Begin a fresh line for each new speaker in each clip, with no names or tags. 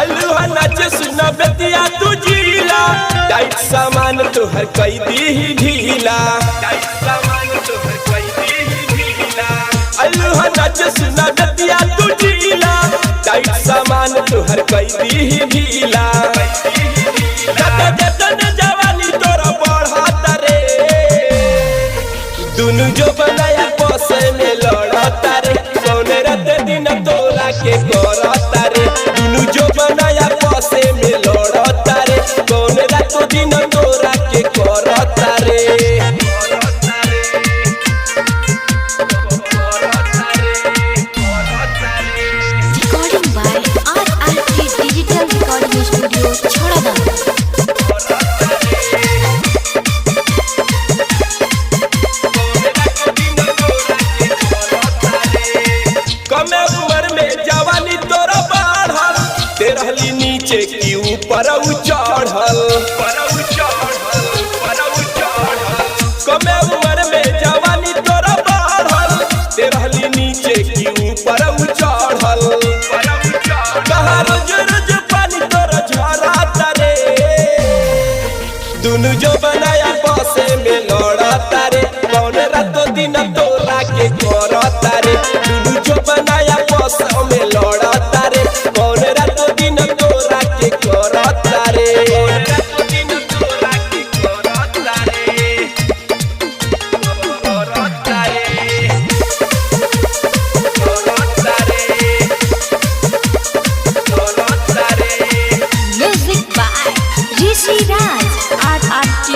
अलुहा नाचे सुना बेतिया तू जीला टाइट सामान तोहर कई दी ढीला अलुहा नाचे सुना बेतिया तू जीला टाइट सामान तोहर कई दी ढीला जवानी तोरा बढ़ता रे दुनु जो बनाया पसे में लड़ता रे कौने रात दिन तोरा के करता रे दुनु जो बनाया पसे में लड़ता रे कौने रात दिन तोरा के करता रे
Recording by RRT Digital Recording Studio, Chhoradam.
कमे उम्र में जवानी तोरा बढ़ल तेरहली नीचे की ऊपर चढ़ल कमे उम्र में जवानी तोरा बढ़ल तेरहली नीचे की ऊपर चढ़ल कहाँ रोज रोज पानी तोरा झरता रे दुनु जो बनाया बसे में लड़ता रे कौन रातों दिन तोरा के करता रे दुनु जो बनाया बसे में लड़ता रे कौन रातों दिन तोरा के करता रे
Music by Rishi Raj, RRT.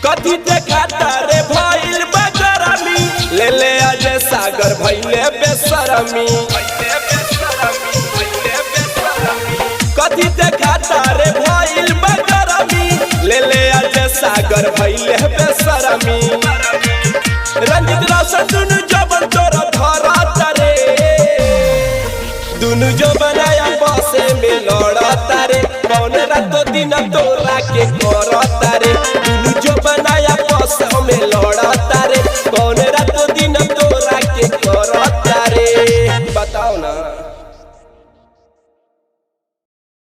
कथी देखाता रे भइल बगरमी ले ले अजय सागर भइले बेशरमी कथी देखाता रे भइल बगरमी ले ले अजय सागर भइले बेशरमी रंजित रोशन दुनु जबन तोरा धरता रे दुनु जो बनाया बसे में लड़ता रे कौन रातों दिन तोरा के करता रे दुनु जो बना